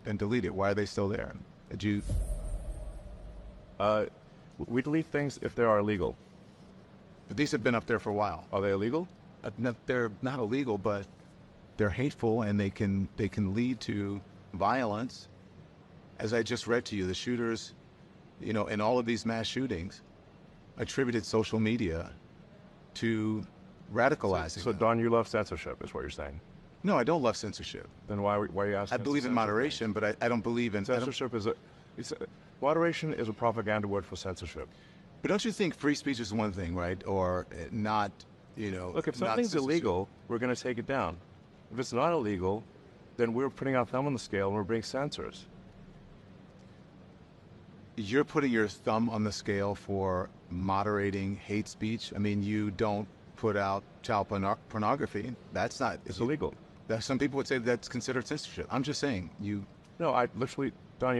and deleted. Why are they still there? Did you? We delete things if they are illegal. But these have been up there for a while. Are they illegal? They're not illegal, but they're hateful, and they can lead to violence. As I just read to you, the shooters, in all of these mass shootings, attributed social media to radicalizing. So Don, you love censorship, is what you're saying? No, I don't love censorship. Then why are you asking? I believe in moderation, but I don't believe in censorship. Moderation is a propaganda word for censorship. But don't you think free speech is one thing, right? Or not, Look, if something's illegal, we're going to take it down. If it's not illegal, then we're putting our thumb on the scale and we're being censors. You're putting your thumb on the scale for moderating hate speech. I mean, you don't put out child pornography. That's not. It's illegal. Some people would say that's considered censorship. I'm just saying you. No, I literally, Don,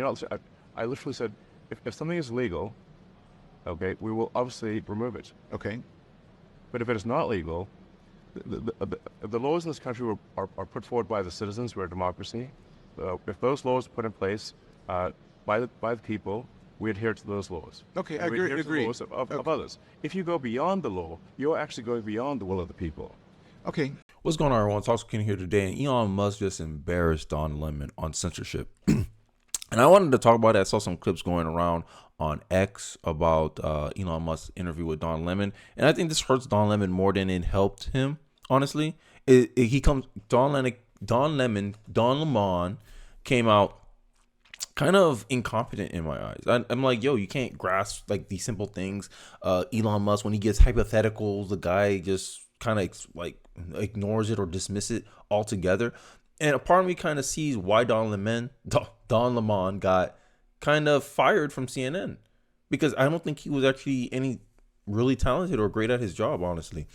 I literally said, if something is legal, okay, we will obviously remove it. Okay. But if it is not legal, the laws in this country are put forward by the citizens. We're a democracy. If those laws are put in place by the people, we adhere to those laws. Okay, I agree. agree. To the laws of others. If you go beyond the law, you're actually going beyond the will of the people. Okay. What's going on, everyone? Talks Ken here today, and Elon Musk just embarrassed Don Lemon on censorship. And I wanted to talk about it. I saw some clips going around on X about Elon Musk's interview with Don Lemon, and I think this hurts Don Lemon more than it helped him. Honestly, Don Lemon came out kind of incompetent in my eyes. I'm like, yo, you can't grasp like these simple things. Elon Musk, when he gets hypotheticals, the guy just kind of ignores it or dismiss it altogether. And a part of me kind of sees why Don Lemon got kind of fired from CNN, because I don't think he was actually any really talented or great at his job, honestly.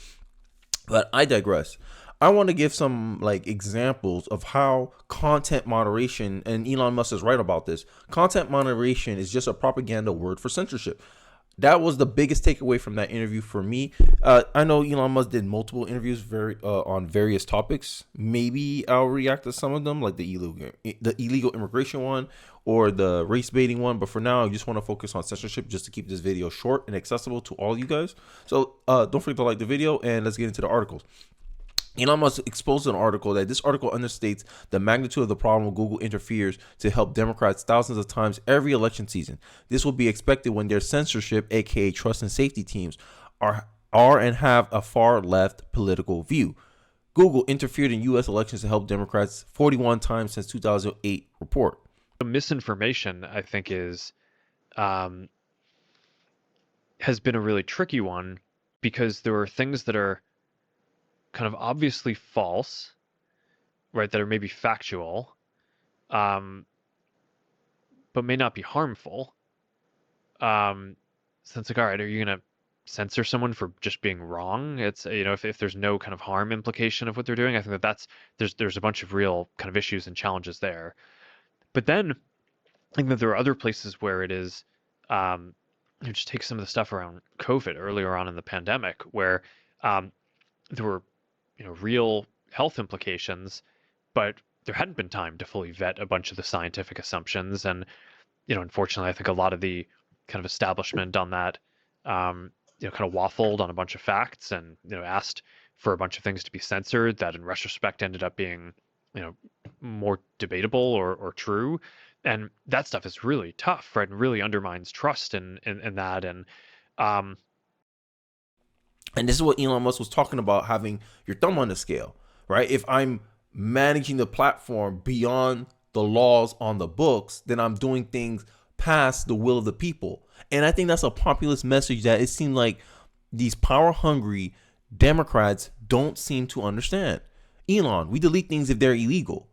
But I digress. I want to give some examples of how content moderation, and Elon Musk is right about this, content moderation is just a propaganda word for censorship. That was the biggest takeaway from that interview for me. I know Elon Musk did multiple interviews on various topics. Maybe I'll react to some of them, like the illegal immigration one or the race baiting one. But for now, I just want to focus on censorship just to keep this video short and accessible to all you guys. So don't forget to like the video, and let's get into the articles. Elon Musk exposed an article that this article understates the magnitude of the problem when Google interferes to help Democrats thousands of times every election season. This will be expected when their censorship, aka trust and safety teams, are and have a far left political view. Google interfered in U.S. elections to help Democrats 41 times since 2008 report. The misinformation, I think, has been a really tricky one, because there are things that are kind of obviously false, right, that are maybe factual, but may not be harmful. So it's like, all right, are you going to censor someone for just being wrong? It's, if there's no kind of harm implication of what they're doing, I think there's a bunch of real kind of issues and challenges there. But then I think that there are other places where it is, just take some of the stuff around COVID earlier on in the pandemic, where there were real health implications, but there hadn't been time to fully vet a bunch of the scientific assumptions. And, unfortunately, I think a lot of the kind of establishment on that, kind of waffled on a bunch of facts and, asked for a bunch of things to be censored that in retrospect ended up being, more debatable or true. And that stuff is really tough, right? And really undermines trust in that. And this is what Elon Musk was talking about, having your thumb on the scale, right? If I'm managing the platform beyond the laws on the books, then I'm doing things past the will of the people. And I think that's a populist message that it seemed like these power-hungry Democrats don't seem to understand. Elon, we delete things if they're illegal.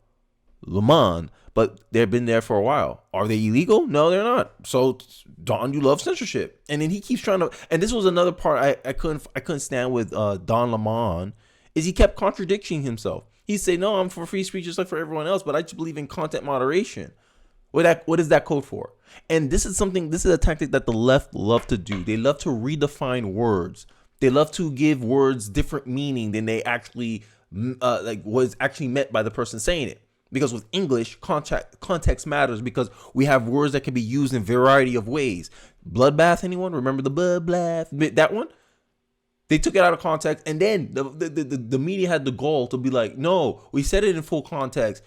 Lemon, but they've been there for a while. Are they illegal? No, they're not. So, Don, you love censorship. And then he keeps trying to, and this was another part I couldn't stand with Don Lemon, is he kept contradicting himself. He'd say, no, I'm for free speech just like for everyone else, but I just believe in content moderation. What is that code for? And this is a tactic that the left love to do. They love to redefine words. They love to give words different meaning than they actually, was actually meant by the person saying it. Because with English, context matters because we have words that can be used in a variety of ways. Bloodbath, anyone? Remember the bloodbath? That one? They took it out of context, and then the media had the goal to be like, no, we said it in full context.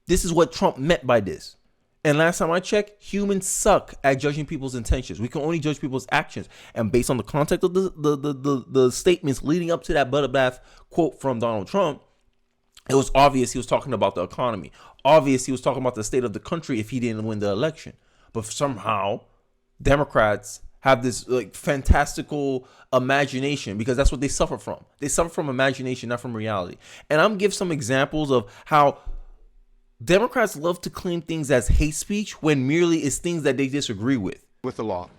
This is what Trump meant by this. And last time I checked, humans suck at judging people's intentions. We can only judge people's actions. And based on the context of the statements leading up to that bloodbath quote from Donald Trump, it was obvious he was talking about the economy. Obvious he was talking about the state of the country if he didn't win the election. But somehow, Democrats have this like fantastical imagination because that's what they suffer from. They suffer from imagination, not from reality. And I'm give some examples of how Democrats love to claim things as hate speech when merely it's things that they disagree with the law.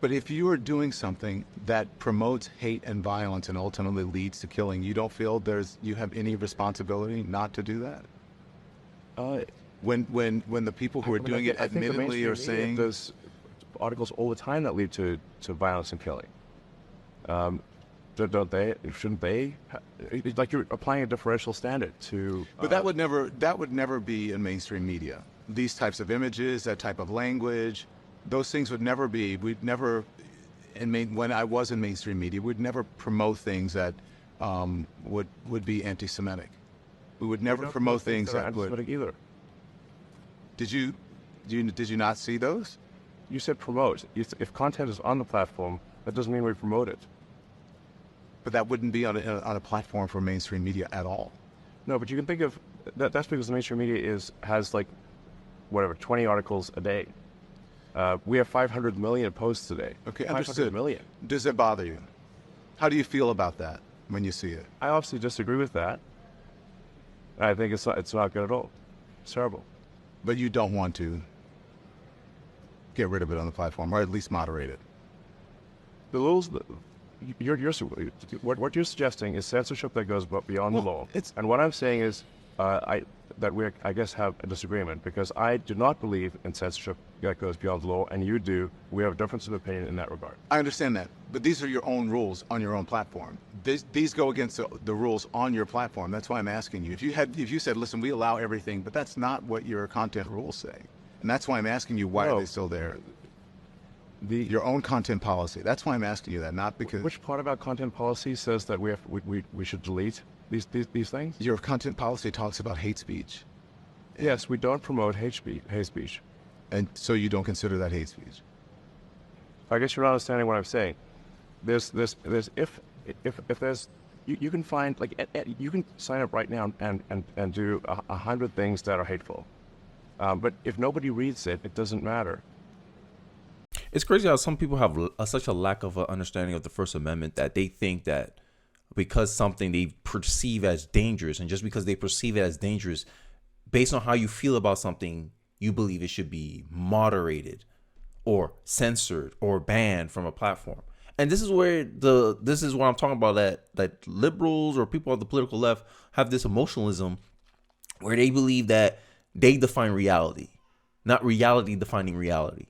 But if you are doing something that promotes hate and violence and ultimately leads to killing, you don't feel you have any responsibility not to do that? When the people who are doing it admittedly are saying there's articles all the time that lead to violence and killing. Don't they? Shouldn't they? Like you're applying a differential standard to. But that would never be in mainstream media. These types of images, that type of language. Those things would never be. We'd never, when I was in mainstream media, we'd never promote things that would be anti-Semitic. We would never promote things that would. Anti-Semitic either. Did you not see those? You said promote. If content is on the platform, that doesn't mean we promote it. But that wouldn't be on a platform for mainstream media at all. No, but you can think of that. That's because the mainstream media has like, whatever, 20 articles a day. We have 500 million posts today. Okay, 500 understood. million. Does it bother you? How do you feel about that when you see it? I obviously disagree with that. I think it's not good at all. It's terrible. But you don't want to get rid of it on the platform, or at least moderate it. The rules. What you're suggesting is censorship that goes beyond the law. And what I'm saying is that we, I guess, have a disagreement because I do not believe in censorship that goes beyond the law, and you do. We have a difference of opinion in that regard. I understand that, but these are your own rules on your own platform. These go against the rules on your platform. That's why I'm asking you. If you said, listen, we allow everything, but that's not what your content rules say, and that's why I'm asking you, why are they still there? Your own content policy. That's why I'm asking you that, not because. Which part of our content policy says that we should delete these things? Your content policy talks about hate speech. Yes, we don't promote hate speech. And so you don't consider that hate speech. I guess you're not understanding what I'm saying. There's if there's you can find you can sign up right now and do 100 things that are hateful, but if nobody reads it, it doesn't matter. It's crazy how some people have such a lack of understanding of the First Amendment that they think that because something they perceive as dangerous, and just because they perceive it as dangerous, based on how you feel about something, you believe it should be moderated or censored or banned from a platform. And this is where this is what I'm talking about, that liberals or people on the political left have this emotionalism where they believe that they define reality, not reality defining reality.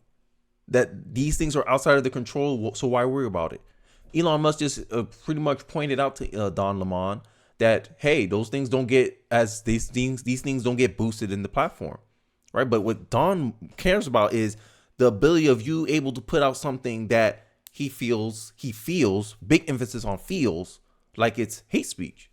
That these things are outside of the control, so why worry about it? Elon Musk just pretty much pointed out to Don Lemon that, hey, those things don't get these things don't get boosted in the platform, right? But what Don cares about is the ability of you able to put out something that he feels, big emphasis on feels, like it's hate speech.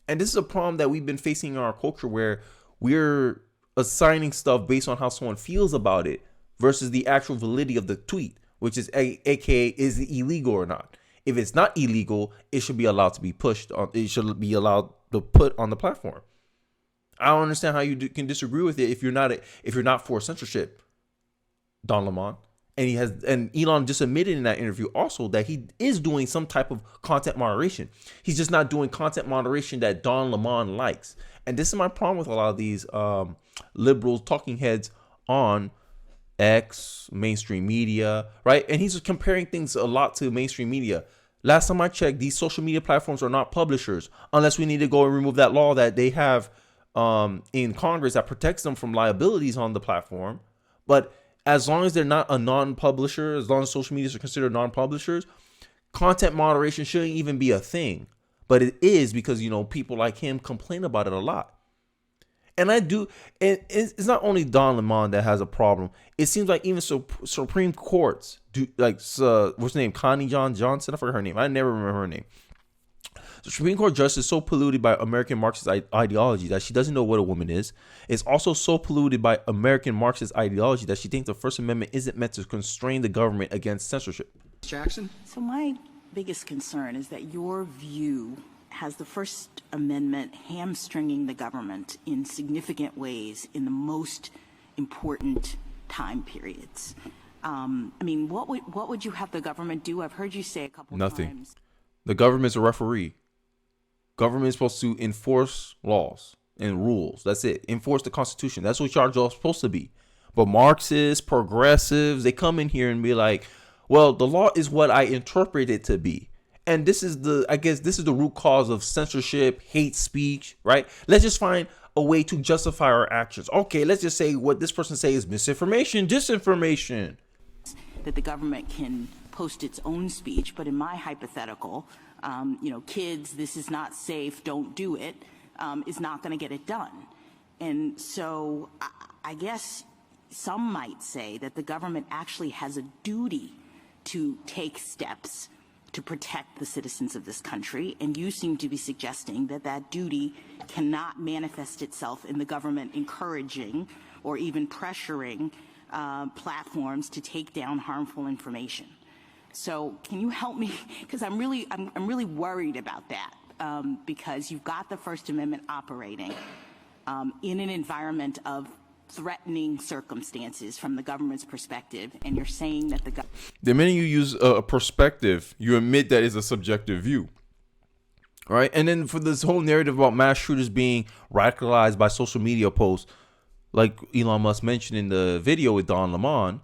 And this is a problem that we've been facing in our culture where we're assigning stuff based on how someone feels about it versus the actual validity of the tweet, which is aka is it illegal or not. If it's not illegal, it should be allowed to be pushed on. It should be allowed to put on the platform. I don't understand how you can disagree with it if you're not for censorship, Don Lemon. And Elon just admitted in that interview also that he is doing some type of content moderation. He's just not doing content moderation that Don Lemon likes. And this is my problem with a lot of these liberal talking heads on X, mainstream media, right? And he's comparing things a lot to mainstream media. Last time I checked, these social media platforms are not publishers unless we need to go and remove that law that they have in Congress that protects them from liabilities on the platform. But as long as they're not a non-publisher, as long as social medias are considered non-publishers, content moderation shouldn't even be a thing. But it is because, people like him complain about it a lot. And I do, and it's not only Don Lemon that has a problem. It seems like even Supreme Courts do, like, what's her name, Connie Johnson. I forgot her name. I never remember her name. The Supreme Court justice is so polluted by American Marxist ideology that she doesn't know what a woman is. It's also so polluted by American Marxist ideology that she thinks the First Amendment isn't meant to constrain the government against censorship. Jackson? So my biggest concern is that your view has the First Amendment hamstringing the government in significant ways in the most important time periods. I mean, what would you have the government do? I've heard you say a couple Nothing. times. The government's a referee. Government is supposed to enforce laws and rules. That's it. Enforce the Constitution. That's what y'all are supposed to be. But Marxists, progressives, they come in here and be like, well, the law is what I interpret it to be. And this is the root cause of censorship, hate speech, right? Let's just find a way to justify our actions. Okay, let's just say what this person say is misinformation, disinformation. That the government can post its own speech, but in my hypothetical, kids, this is not safe, don't do it, is not going to get it done. And so I guess some might say that the government actually has a duty to take steps to protect the citizens of this country, and you seem to be suggesting that that duty cannot manifest itself in the government encouraging or even pressuring platforms to take down harmful information. So can you help me? Because I'm really worried about that, because you've got the First Amendment operating in an environment of threatening circumstances from the government's perspective, and you're saying that the minute you use a perspective, you admit that is a subjective view, right? And then for this whole narrative about mass shooters being radicalized by social media posts, like Elon Musk mentioned in the video with Don Lemon,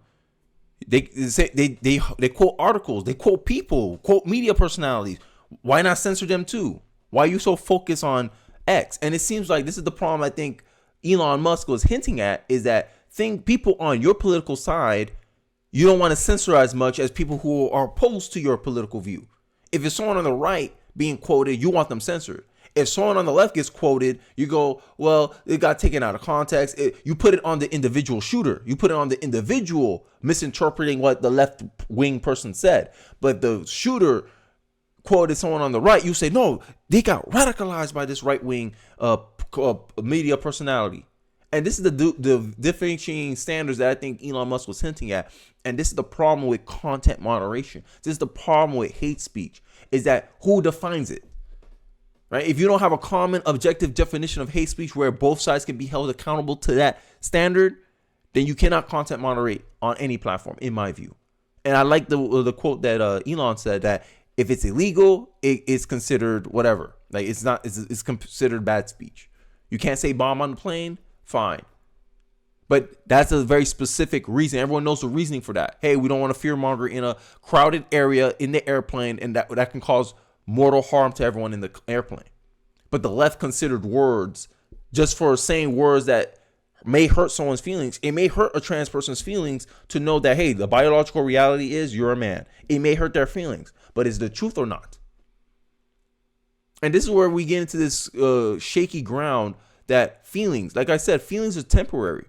they say they quote articles, they quote people, quote media personalities. Why not censor them too? Why are you so focused on X? And it seems like this is the problem I think Elon Musk was hinting at, is that people on your political side, you don't want to censor as much as people who are opposed to your political view. If it's someone on the right being quoted, you want them censored. If someone on the left gets quoted, you go, well, it got taken out of context. You put it on the individual shooter. You put it on the individual misinterpreting what the left wing person said. But the shooter quoted someone on the right, you say, no, they got radicalized by this right wing media personality. And this is the differentiating standards that I think Elon Musk was hinting at. And this is the problem with content moderation. This is the problem with hate speech, is that who defines it, right? If you don't have a common objective definition of hate speech where both sides can be held accountable to that standard, then you cannot content moderate on any platform, in my view. And I like the quote that Elon said, that if it's illegal, it's considered whatever. Like it's considered bad speech. You can't say bomb on the plane, fine. But that's a very specific reason. Everyone knows the reasoning for that. Hey, we don't want to fearmonger in a crowded area in the airplane, and that can cause mortal harm to everyone in the airplane. But the left considered words, just for saying words that may hurt someone's feelings. It may hurt a trans person's feelings to know that, hey, the biological reality is you're a man. It may hurt their feelings, but is the truth or not? And this is where we get into this shaky ground that feelings, like I said, feelings are temporary.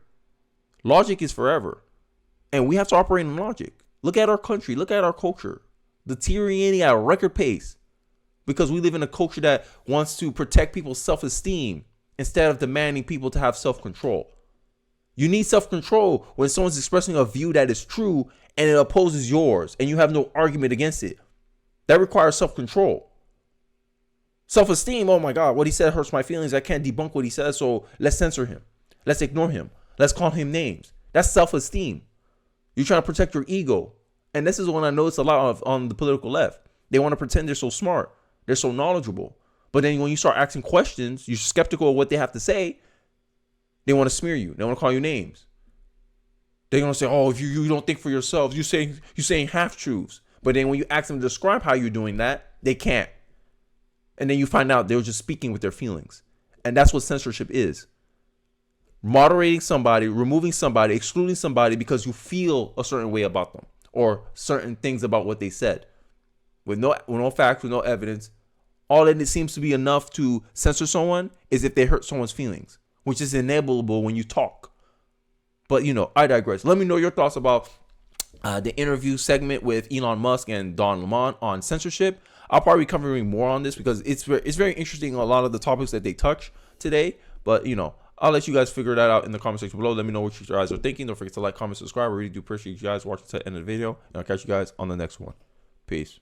Logic is forever. And we have to operate in logic. Look at our country. Look at our culture. Deteriorating at a record pace because we live in a culture that wants to protect people's self-esteem instead of demanding people to have self-control. You need self-control when someone's expressing a view that is true and it opposes yours and you have no argument against it. That requires self-control. Self-esteem, oh my God, what he said hurts my feelings. I can't debunk what he says, so let's censor him. Let's ignore him. Let's call him names. That's self-esteem. You're trying to protect your ego. And this is what I notice a lot of on the political left. They want to pretend they're so smart. They're so knowledgeable. But then when you start asking questions, you're skeptical of what they have to say. They want to smear you. They want to call you names. They're going to say, oh, if you don't think for yourselves, you're saying half-truths. But then when you ask them to describe how you're doing that, they can't. And then you find out they were just speaking with their feelings. And that's what censorship is. Moderating somebody, removing somebody, excluding somebody because you feel a certain way about them or certain things about what they said. With no facts, with no evidence. All that it seems to be enough to censor someone is if they hurt someone's feelings. which is enableable when you talk. But, you know, I digress. Let me know your thoughts about the interview segment with Elon Musk and Don Lemon on censorship. I'll probably be covering more on this because it's very interesting, a lot of the topics that they touch today. But, you know, I'll let you guys figure that out in the comment section below. Let me know what you guys are thinking. Don't forget to like, comment, subscribe. I really do appreciate you guys watching to the end of the video. And I'll catch you guys on the next one. Peace.